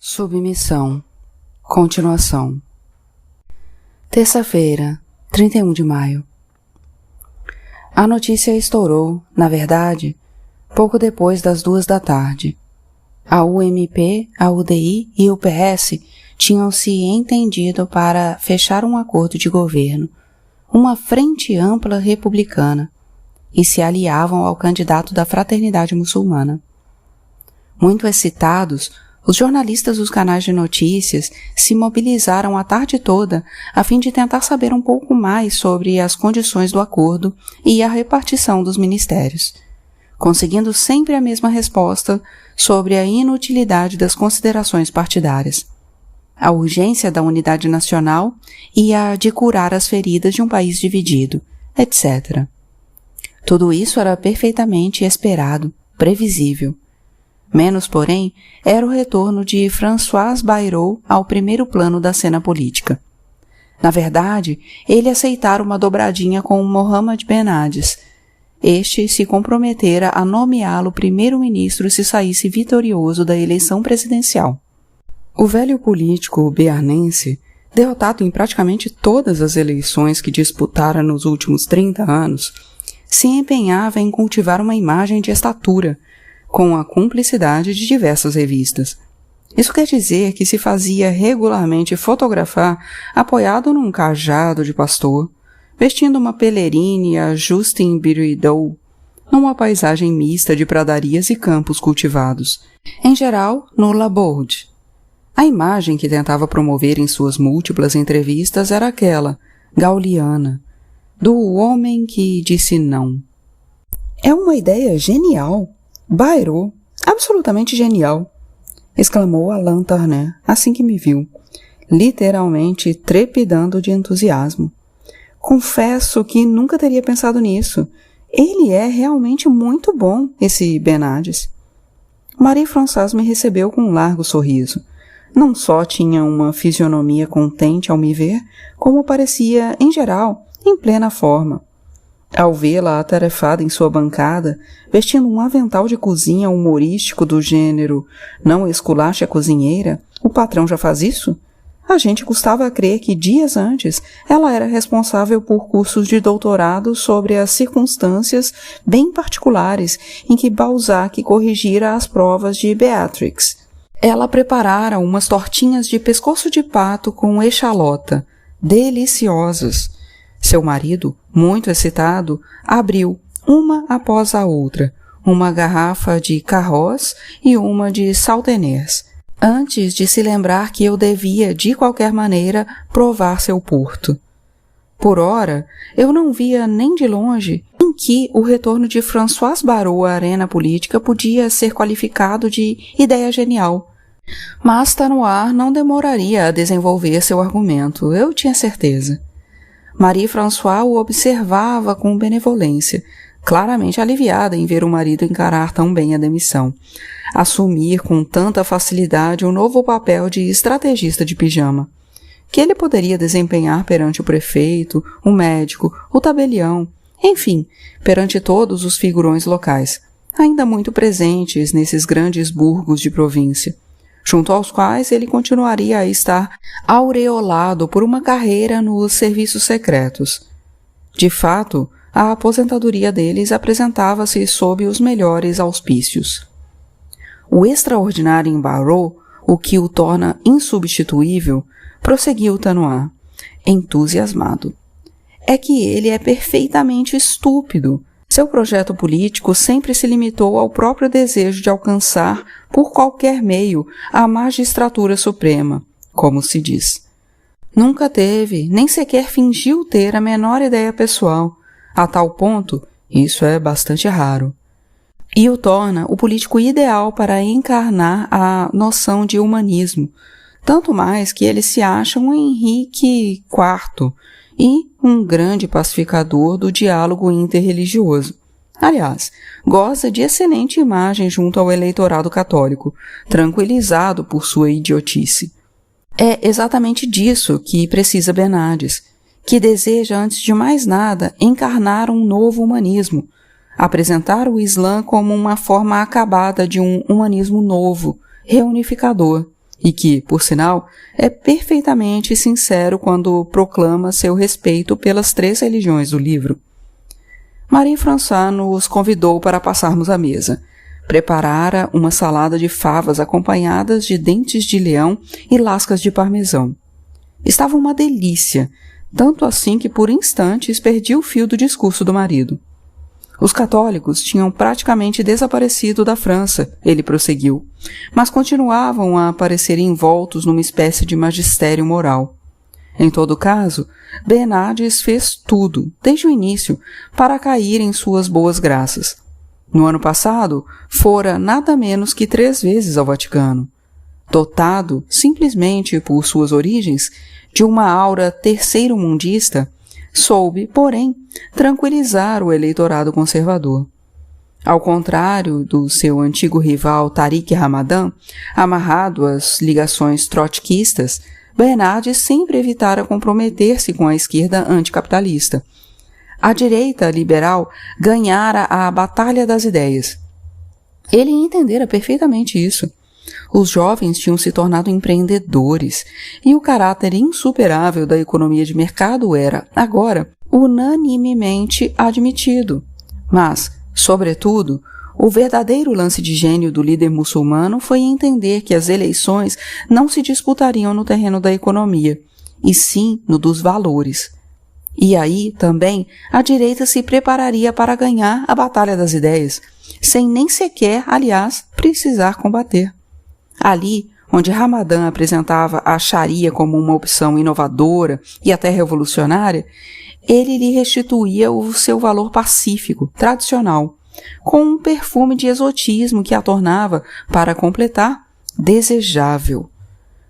Submissão. Continuação. Terça-feira, 31 de maio. A notícia estourou, na verdade, pouco depois das 2 da tarde. A UMP, a UDI e o PS tinham se entendido para fechar um acordo de governo, uma frente ampla republicana, e se aliavam ao candidato da Fraternidade Muçulmana. Muito excitados, os jornalistas dos canais de notícias se mobilizaram a tarde toda a fim de tentar saber um pouco mais sobre as condições do acordo e a repartição dos ministérios, conseguindo sempre a mesma resposta sobre a inutilidade das considerações partidárias, a urgência da unidade nacional e a de curar as feridas de um país dividido, etc. Tudo isso era perfeitamente esperado, previsível. Menos, porém, era o retorno de François Bayrou ao primeiro plano da cena política. Na verdade, ele aceitara uma dobradinha com Mohamed Benades. Este se comprometera a nomeá-lo primeiro-ministro se saísse vitorioso da eleição presidencial. O velho político bearnense, derrotado em praticamente todas as eleições que disputara nos últimos 30 anos, se empenhava em cultivar uma imagem de estatura, com a cumplicidade de diversas revistas. Isso quer dizer que se fazia regularmente fotografar apoiado num cajado de pastor, vestindo uma pelerine a Justin Bridou, numa paisagem mista de pradarias e campos cultivados, em geral no Laborde. A imagem que tentava promover em suas múltiplas entrevistas era aquela, gauliana, do homem que disse não. É uma ideia genial! Bayrou, absolutamente genial! Exclamou Alain Tarnet assim que me viu, literalmente trepidando de entusiasmo. Confesso que nunca teria pensado nisso. Ele é realmente muito bom, esse Benades. Marie-Françoise me recebeu com um largo sorriso. Não só tinha uma fisionomia contente ao me ver, como parecia, em geral, em plena forma. Ao vê-la atarefada em sua bancada, vestindo um avental de cozinha humorístico do gênero "não esculache a cozinheira, o patrão já faz isso?", a gente custava a crer que dias antes ela era responsável por cursos de doutorado sobre as circunstâncias bem particulares em que Balzac corrigira as provas de Beatrix. Ela preparara umas tortinhas de pescoço de pato com echalota, deliciosas. Seu marido, muito excitado, abriu, uma após a outra, uma garrafa de Carroz e uma de Salteners, antes de se lembrar que eu devia, de qualquer maneira, provar seu porto. Por ora, eu não via nem de longe em que o retorno de François Bayrou à arena política podia ser qualificado de ideia genial. Mas Tanoir não demoraria a desenvolver seu argumento, eu tinha certeza. Marie-Françoise o observava com benevolência, claramente aliviada em ver o marido encarar tão bem a demissão, assumir com tanta facilidade o novo papel de estrategista de pijama, que ele poderia desempenhar perante o prefeito, o médico, o tabelião, enfim, perante todos os figurões locais, ainda muito presentes nesses grandes burgos de província, junto aos quais ele continuaria a estar aureolado por uma carreira nos serviços secretos. De fato, a aposentadoria deles apresentava-se sob os melhores auspícios. O extraordinário em Bayrou, o que o torna insubstituível, prosseguiu Tanoir, entusiasmado, é que ele é perfeitamente estúpido. Seu projeto político sempre se limitou ao próprio desejo de alcançar, por qualquer meio, a magistratura suprema, como se diz. Nunca teve, nem sequer fingiu ter a menor ideia pessoal. A tal ponto, isso é bastante raro. E o torna o político ideal para encarnar a noção de humanismo, tanto mais que ele se acha um Henrique IV, e um grande pacificador do diálogo interreligioso. Aliás, goza de excelente imagem junto ao eleitorado católico, tranquilizado por sua idiotice. É exatamente disso que precisa Benades, que deseja, antes de mais nada, encarnar um novo humanismo, apresentar o Islã como uma forma acabada de um humanismo novo, reunificador, e que, por sinal, é perfeitamente sincero quando proclama seu respeito pelas 3 religiões do livro. Marie-Françoise nos convidou para passarmos à mesa. Preparara uma salada de favas acompanhadas de dentes de leão e lascas de parmesão. Estava uma delícia, tanto assim que por instantes perdi o fio do discurso do marido. Os católicos tinham praticamente desaparecido da França, ele prosseguiu, mas continuavam a aparecer envoltos numa espécie de magistério moral. Em todo caso, Bernardes fez tudo, desde o início, para cair em suas boas graças. No ano passado, fora nada menos que 3 vezes ao Vaticano. Dotado, simplesmente por suas origens, de uma aura terceiro-mundista, soube, porém, tranquilizar o eleitorado conservador. Ao contrário do seu antigo rival Tariq Ramadan, amarrado às ligações trotskistas, Bernardes sempre evitara comprometer-se com a esquerda anticapitalista. A direita liberal ganhara a batalha das ideias. Ele entendera perfeitamente isso. Os jovens tinham se tornado empreendedores e o caráter insuperável da economia de mercado era, agora, unanimemente admitido. Mas, sobretudo, o verdadeiro lance de gênio do líder muçulmano foi entender que as eleições não se disputariam no terreno da economia, e sim no dos valores. E aí, também, a direita se prepararia para ganhar a batalha das ideias, sem nem sequer, aliás, precisar combater. Ali, onde Ramadan apresentava a Sharia como uma opção inovadora e até revolucionária, ele lhe restituía o seu valor pacífico, tradicional, com um perfume de exotismo que a tornava, para completar, desejável.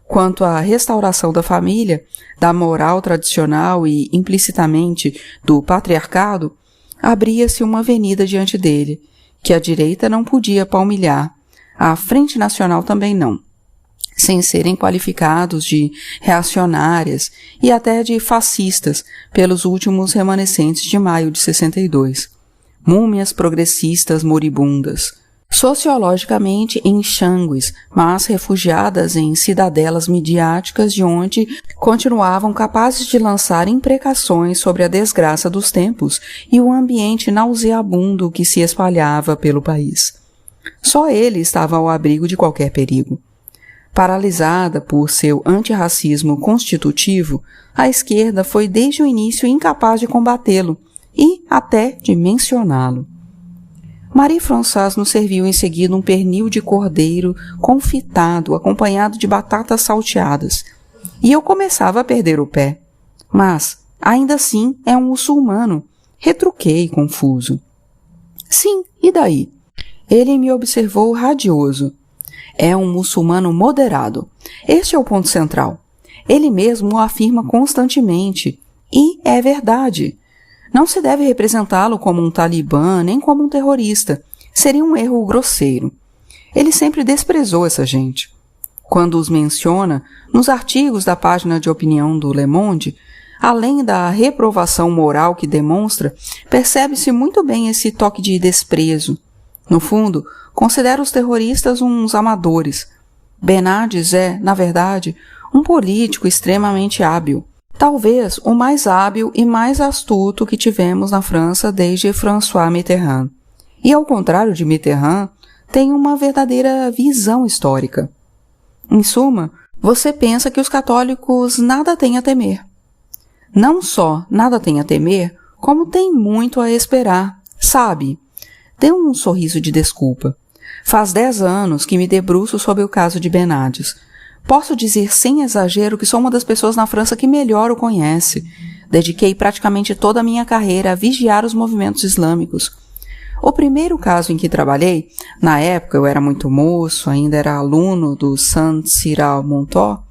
Quanto à restauração da família, da moral tradicional e, implicitamente, do patriarcado, abria-se uma avenida diante dele, que a direita não podia palmilhar, a Frente Nacional também não, sem serem qualificados de reacionárias e até de fascistas pelos últimos remanescentes de maio de 62. Múmias progressistas moribundas, sociologicamente enxangues, mas refugiadas em cidadelas midiáticas de onde continuavam capazes de lançar imprecações sobre a desgraça dos tempos e o ambiente nauseabundo que se espalhava pelo país. Só ele estava ao abrigo de qualquer perigo. Paralisada por seu antirracismo constitutivo, a esquerda foi desde o início incapaz de combatê-lo e até de mencioná-lo. Marie-Françoise nos serviu em seguida um pernil de cordeiro confitado, acompanhado de batatas salteadas, e eu começava a perder o pé. Mas, ainda assim, é um muçulmano, retruquei confuso. Sim, e daí? Ele me observou radioso. É um muçulmano moderado. Este é o ponto central. Ele mesmo o afirma constantemente. E é verdade. Não se deve representá-lo como um talibã nem como um terrorista. Seria um erro grosseiro. Ele sempre desprezou essa gente. Quando os menciona, nos artigos da página de opinião do Le Monde, além da reprovação moral que demonstra, percebe-se muito bem esse toque de desprezo. No fundo, considera os terroristas uns amadores. Bernardes é, na verdade, um político extremamente hábil. Talvez o mais hábil e mais astuto que tivemos na França desde François Mitterrand. E, ao contrário de Mitterrand, tem uma verdadeira visão histórica. Em suma, você pensa que os católicos nada têm a temer. Não só nada têm a temer, como tem muito a esperar, sabe? Deu um sorriso de desculpa. Faz 10 anos que me debruço sobre o caso de Bernardes. Posso dizer sem exagero que sou uma das pessoas na França que melhor o conhece. Dediquei praticamente toda a minha carreira a vigiar os movimentos islâmicos. O primeiro caso em que trabalhei, na época eu era muito moço, ainda era aluno do Saint Cyril Montort,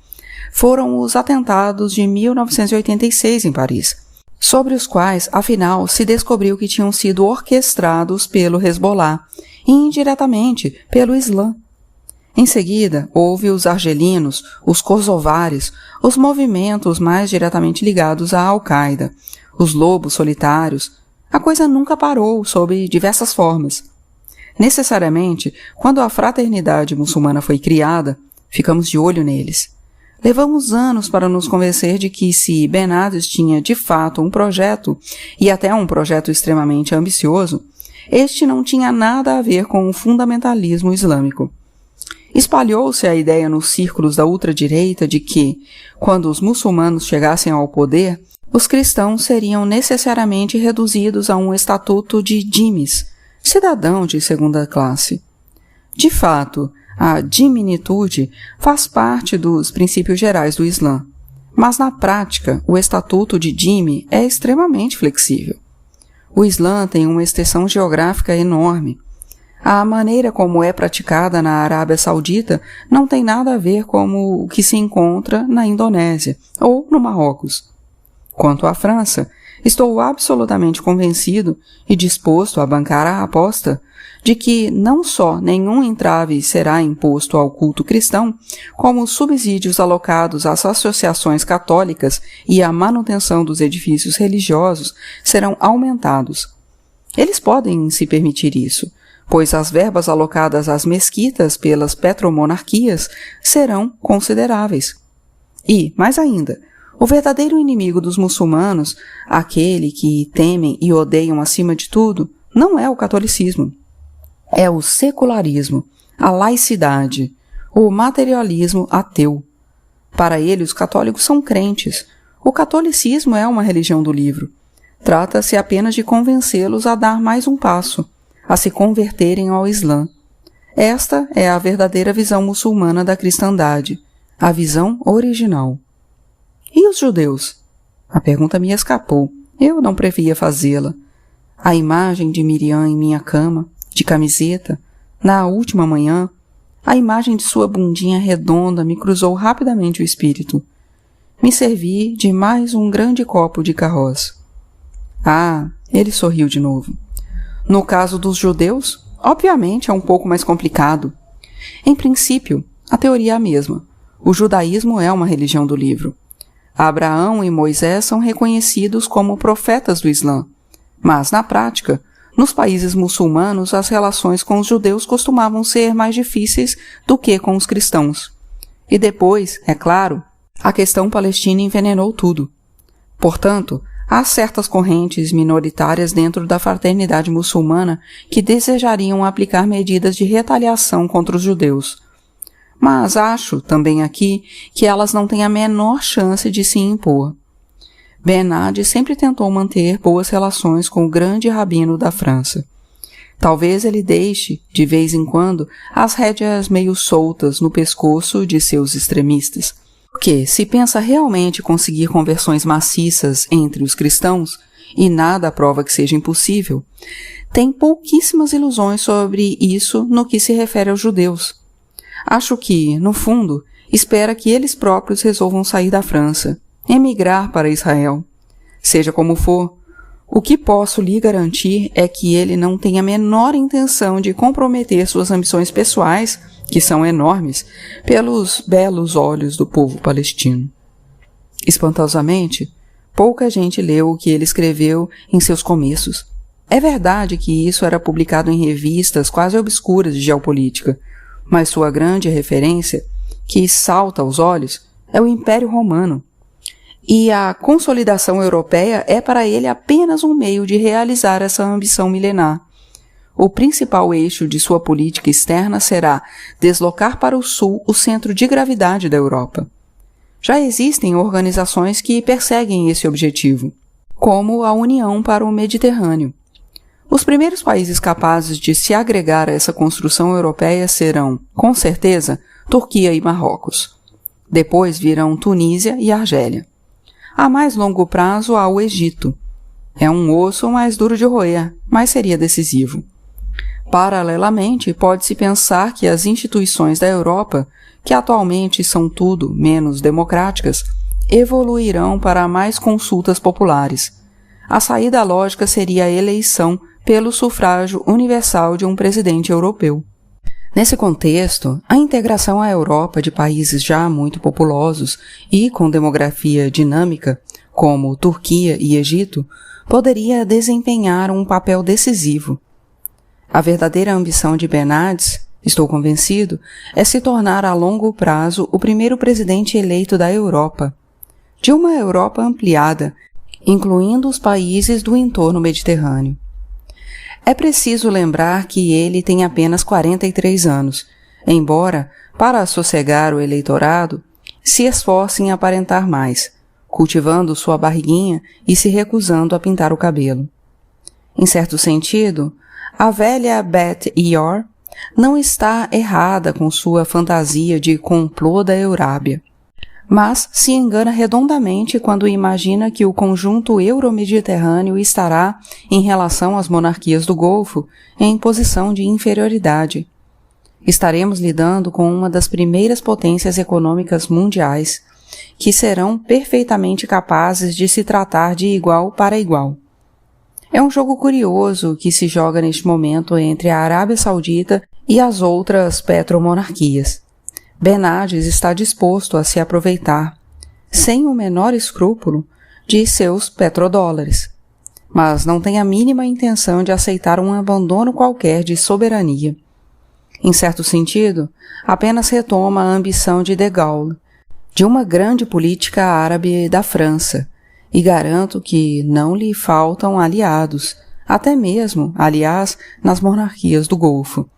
foram os atentados de 1986 em Paris, sobre os quais, afinal, se descobriu que tinham sido orquestrados pelo Hezbollah e, indiretamente, pelo Islã. Em seguida, houve os argelinos, os kosovares, os movimentos mais diretamente ligados à Al-Qaeda, os lobos solitários. A coisa nunca parou, sob diversas formas. Necessariamente, quando a fraternidade muçulmana foi criada, Ficamos de olho neles. Levamos anos para nos convencer de que se Bernardes tinha de fato um projeto, e até um projeto extremamente ambicioso, este não tinha nada a ver com o fundamentalismo islâmico. Espalhou-se a ideia nos círculos da ultradireita de que, quando os muçulmanos chegassem ao poder, os cristãos seriam necessariamente reduzidos a um estatuto de dhimmys, cidadão de segunda classe. De fato, a dhimmitude faz parte dos princípios gerais do Islã, mas na prática o estatuto de dhimmi é extremamente flexível. O Islã tem uma extensão geográfica enorme. A maneira como é praticada na Arábia Saudita não tem nada a ver com o que se encontra na Indonésia ou no Marrocos. Quanto à França, estou absolutamente convencido e disposto a bancar a aposta de que não só nenhum entrave será imposto ao culto cristão, como os subsídios alocados às associações católicas e à manutenção dos edifícios religiosos serão aumentados. Eles podem se permitir isso, pois as verbas alocadas às mesquitas pelas petromonarquias serão consideráveis. E, mais ainda, o verdadeiro inimigo dos muçulmanos, aquele que temem e odeiam acima de tudo, não é o catolicismo. É o secularismo, a laicidade, o materialismo ateu. Para ele, os católicos são crentes. O catolicismo é uma religião do livro. Trata-se apenas de convencê-los a dar mais um passo, a se converterem ao Islã. Esta é a verdadeira visão muçulmana da cristandade, a visão original. E os judeus? A pergunta me escapou. Eu não previa fazê-la. A imagem de Miriam em minha cama, de camiseta, na última manhã, a imagem de sua bundinha redonda me cruzou rapidamente o espírito. Me servi de mais um grande copo de carroça. Ah, ele sorriu de novo. No caso dos judeus, obviamente é um pouco mais complicado. Em princípio, a teoria é a mesma. O judaísmo é uma religião do livro. Abraão e Moisés são reconhecidos como profetas do Islã, mas, na prática, nos países muçulmanos, as relações com os judeus costumavam ser mais difíceis do que com os cristãos. E depois, é claro, a questão palestina envenenou tudo. Portanto, há certas correntes minoritárias dentro da fraternidade muçulmana que desejariam aplicar medidas de retaliação contra os judeus. Mas acho, também aqui, que elas não têm a menor chance de se impor. Bernardes sempre tentou manter boas relações com o grande rabino da França. Talvez ele deixe, de vez em quando, as rédeas meio soltas no pescoço de seus extremistas. Porque, se pensa realmente conseguir conversões maciças entre os cristãos, e nada prova que seja impossível, tem pouquíssimas ilusões sobre isso no que se refere aos judeus. Acho que, no fundo, espera que eles próprios resolvam sair da França, emigrar para Israel. Seja como for, o que posso lhe garantir é que ele não tem a menor intenção de comprometer suas ambições pessoais, que são enormes, pelos belos olhos do povo palestino. Espantosamente, pouca gente leu o que ele escreveu em seus começos. É verdade que isso era publicado em revistas quase obscuras de geopolítica, mas sua grande referência, que salta aos olhos, é o Império Romano. E a consolidação europeia é para ele apenas um meio de realizar essa ambição milenar. O principal eixo de sua política externa será deslocar para o sul o centro de gravidade da Europa. Já existem organizações que perseguem esse objetivo, como a União para o Mediterrâneo. Os primeiros países capazes de se agregar a essa construção europeia serão, com certeza, Turquia e Marrocos. Depois virão Tunísia e Argélia. A mais longo prazo há o Egito. É um osso mais duro de roer, mas seria decisivo. Paralelamente, pode-se pensar que as instituições da Europa, que atualmente são tudo menos democráticas, evoluirão para mais consultas populares. A saída lógica seria a eleição pelo sufrágio universal de um presidente europeu. Nesse contexto, a integração à Europa de países já muito populosos e com demografia dinâmica, como Turquia e Egito, poderia desempenhar um papel decisivo. A verdadeira ambição de Bernardes, estou convencido, é se tornar a longo prazo o primeiro presidente eleito da Europa, de uma Europa ampliada, incluindo os países do entorno mediterrâneo. É preciso lembrar que ele tem apenas 43 anos, embora, para sossegar o eleitorado, se esforce em aparentar mais, cultivando sua barriguinha e se recusando a pintar o cabelo. Em certo sentido, a velha Beth Eor não está errada com sua fantasia de complô da Eurábia, mas se engana redondamente quando imagina que o conjunto euro-mediterrâneo estará, em relação às monarquias do Golfo, em posição de inferioridade. Estaremos lidando com uma das primeiras potências econômicas mundiais, que serão perfeitamente capazes de se tratar de igual para igual. É um jogo curioso que se joga neste momento entre a Arábia Saudita e as outras petromonarquias. Benades está disposto a se aproveitar, sem o menor escrúpulo, de seus petrodólares, mas não tem a mínima intenção de aceitar um abandono qualquer de soberania. Em certo sentido, apenas retoma a ambição de De Gaulle, de uma grande política árabe da França, e garanto que não lhe faltam aliados, até mesmo, aliás, nas monarquias do Golfo,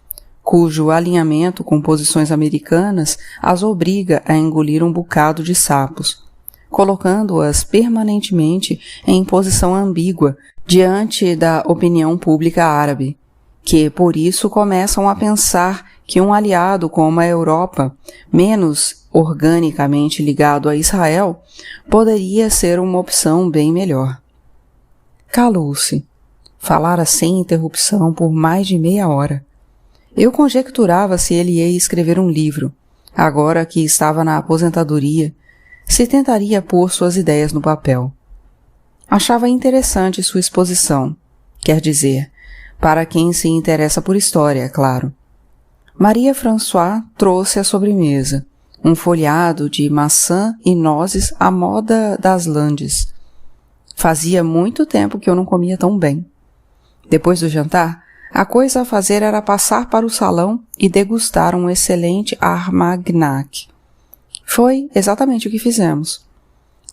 cujo alinhamento com posições americanas as obriga a engolir um bocado de sapos, colocando-as permanentemente em posição ambígua diante da opinião pública árabe, que por isso começam a pensar que um aliado como a Europa, menos organicamente ligado a Israel, poderia ser uma opção bem melhor. Calou-se. Falara sem interrupção por mais de meia hora. Eu conjecturava se ele ia escrever um livro, agora que estava na aposentadoria, se tentaria pôr suas ideias no papel. Achava interessante sua exposição, quer dizer, para quem se interessa por história, é claro. Maria François trouxe a sobremesa, um folhado de maçã e nozes à moda das Landes. Fazia muito tempo que eu não comia tão bem. Depois do jantar, a coisa a fazer era passar para o salão e degustar um excelente Armagnac. Foi exatamente o que fizemos.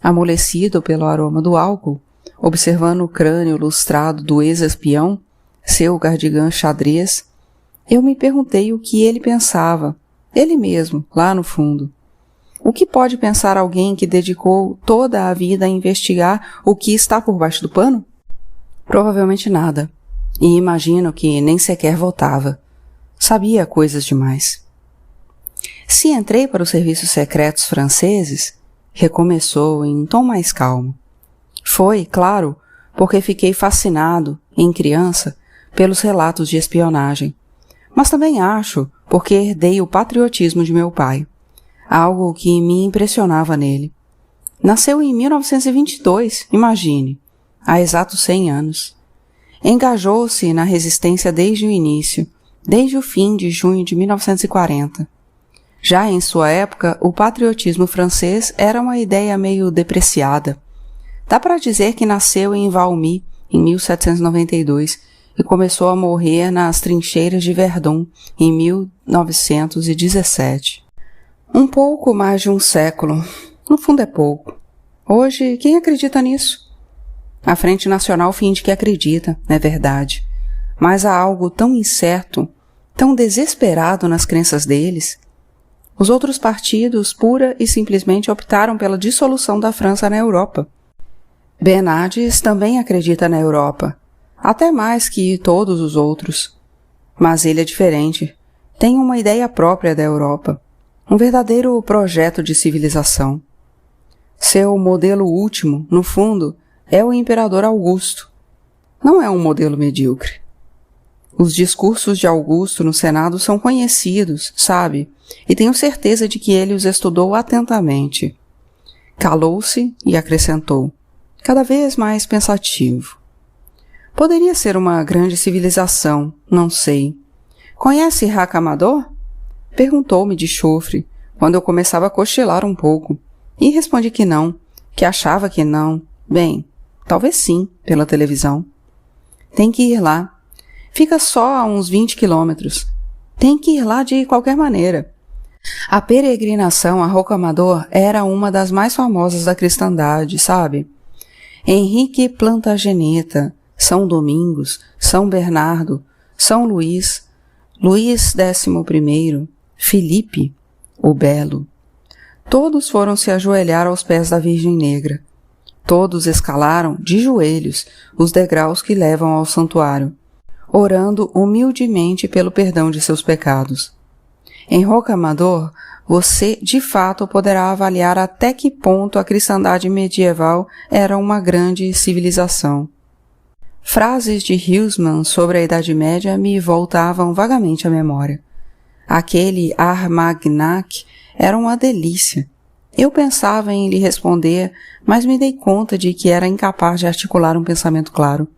Amolecido pelo aroma do álcool, observando o crânio lustrado do ex-espião, seu cardigã xadrez, eu me perguntei o que ele pensava, ele mesmo, lá no fundo. O que pode pensar alguém que dedicou toda a vida a investigar o que está por baixo do pano? Provavelmente nada. E imagino que nem sequer votava. Sabia coisas demais. Se entrei para os serviços secretos franceses, recomeçou em tom mais calmo. Foi, claro, porque fiquei fascinado, em criança, pelos relatos de espionagem. Mas também acho porque herdei o patriotismo de meu pai, algo que me impressionava nele. Nasceu em 1922, imagine, há exatos 100 anos. Engajou-se na resistência desde o início, desde o fim de junho de 1940. Já em sua época, o patriotismo francês era uma ideia meio depreciada. Dá para dizer que nasceu em Valmy, em 1792, e começou a morrer nas trincheiras de Verdun, em 1917. Um pouco mais de um século. No fundo é pouco. Hoje, quem acredita nisso? A Frente Nacional finge que acredita, é verdade. Mas há algo tão incerto, tão desesperado nas crenças deles. Os outros partidos pura e simplesmente optaram pela dissolução da França na Europa. Benades também acredita na Europa, até mais que todos os outros. Mas ele é diferente. Tem uma ideia própria da Europa, um verdadeiro projeto de civilização. Seu modelo último, no fundo, é o imperador Augusto. Não é um modelo medíocre. Os discursos de Augusto no Senado são conhecidos, sabe, e tenho certeza de que ele os estudou atentamente. Calou-se e acrescentou, cada vez mais pensativo. Poderia ser uma grande civilização, não sei. Conhece Racamadour? Perguntou-me de chofre, quando eu começava a cochilar um pouco, e respondi que não, que achava que não. Bem, talvez sim, pela televisão. Tem que ir lá. Fica só a uns 20 quilômetros. Tem que ir lá de qualquer maneira. A peregrinação a Rocamadour era uma das mais famosas da cristandade, sabe? Henrique Plantageneta, São Domingos, São Bernardo, São Luís, Luís XI, Filipe, o Belo. Todos foram se ajoelhar aos pés da Virgem Negra. Todos escalaram, de joelhos, os degraus que levam ao santuário, orando humildemente pelo perdão de seus pecados. Em Rocamadour, você de fato poderá avaliar até que ponto a cristandade medieval era uma grande civilização. Frases de Huysmans sobre a Idade Média me voltavam vagamente à memória. Aquele Armagnac era uma delícia. Eu pensava em lhe responder, mas me dei conta de que era incapaz de articular um pensamento claro.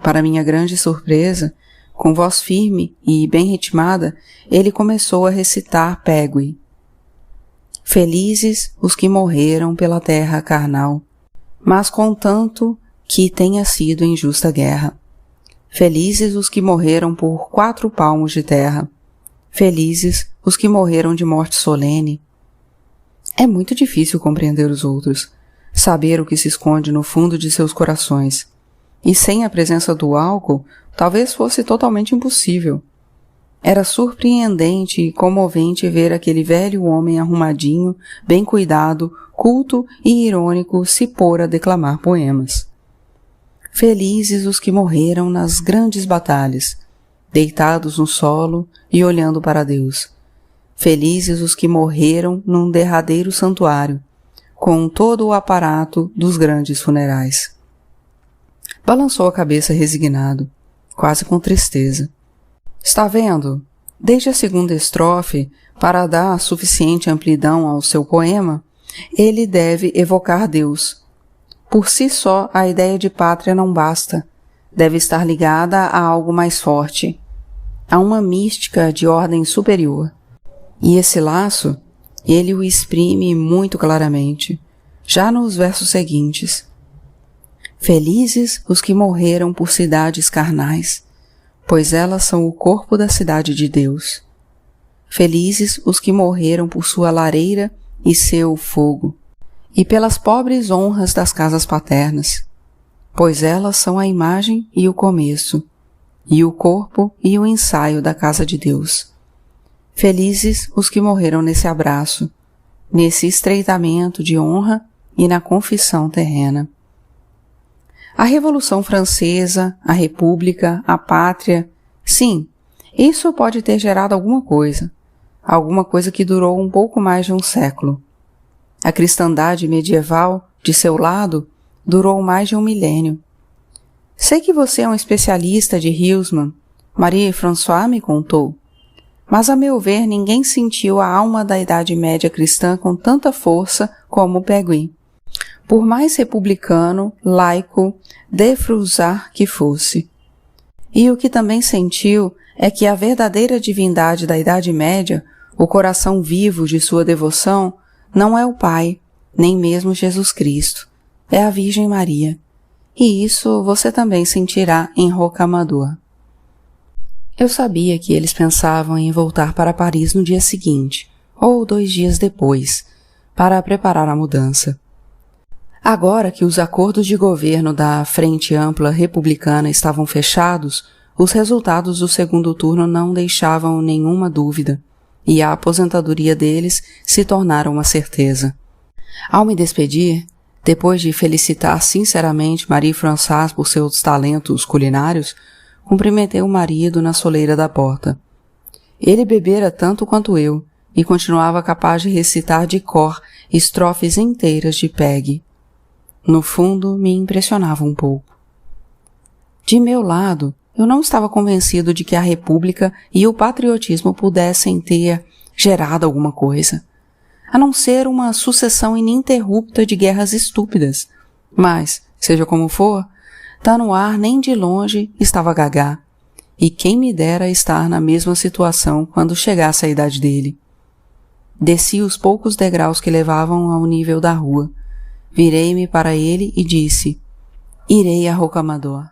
Para minha grande surpresa, com voz firme e bem ritmada, ele começou a recitar Pegui. Felizes os que morreram pela terra carnal, mas contanto que tenha sido em justa guerra. Felizes os que morreram por 4 palmos de terra. Felizes os que morreram de morte solene. É muito difícil compreender os outros, saber o que se esconde no fundo de seus corações. E sem a presença do álcool, talvez fosse totalmente impossível. Era surpreendente e comovente ver aquele velho homem arrumadinho, bem cuidado, culto e irônico se pôr a declamar poemas. Felizes os que morreram nas grandes batalhas, deitados no solo e olhando para Deus. Felizes os que morreram num derradeiro santuário, com todo o aparato dos grandes funerais. Balançou a cabeça resignado, quase com tristeza. Está vendo? Desde a segunda estrofe, para dar suficiente amplidão ao seu poema, ele deve evocar Deus. Por si só, a ideia de pátria não basta. Deve estar ligada a algo mais forte, a uma mística de ordem superior. E esse laço, ele o exprime muito claramente, já nos versos seguintes. Felizes os que morreram por cidades carnais, pois elas são o corpo da cidade de Deus. Felizes os que morreram por sua lareira e seu fogo, e pelas pobres honras das casas paternas, pois elas são a imagem e o começo, e o corpo e o ensaio da casa de Deus. Felizes os que morreram nesse abraço, nesse estreitamento de honra e na confissão terrena. A Revolução Francesa, a República, a Pátria, sim, isso pode ter gerado alguma coisa que durou um pouco mais de um século. A cristandade medieval, de seu lado, durou mais de um milênio. Sei que você é um especialista de Huysmans, Marie-Françoise me contou, mas a meu ver ninguém sentiu a alma da Idade Média cristã com tanta força como Pegui. Por mais republicano, laico, de Froissart que fosse. E o que também sentiu é que a verdadeira divindade da Idade Média, o coração vivo de sua devoção, não é o Pai, nem mesmo Jesus Cristo, é a Virgem Maria. E isso você também sentirá em Rocamadour. Eu sabia que eles pensavam em voltar para Paris no dia seguinte, ou 2 dias depois, para preparar a mudança. Agora que os acordos de governo da Frente Ampla Republicana estavam fechados, os resultados do segundo turno não deixavam nenhuma dúvida, e a aposentadoria deles se tornara uma certeza. Ao me despedir, depois de felicitar sinceramente Marie-Françoise por seus talentos culinários, cumprimentei o marido na soleira da porta. Ele bebera tanto quanto eu, e continuava capaz de recitar de cor estrofes inteiras de Peggy. No fundo, me impressionava um pouco. De meu lado, eu não estava convencido de que a República e o patriotismo pudessem ter gerado alguma coisa, a não ser uma sucessão ininterrupta de guerras estúpidas. Mas, seja como for, Tanoir nem de longe estava gagá, e quem me dera estar na mesma situação quando chegasse a idade dele. Desci os poucos degraus que levavam ao nível da rua. Virei-me para ele e disse: irei a Rocamadour.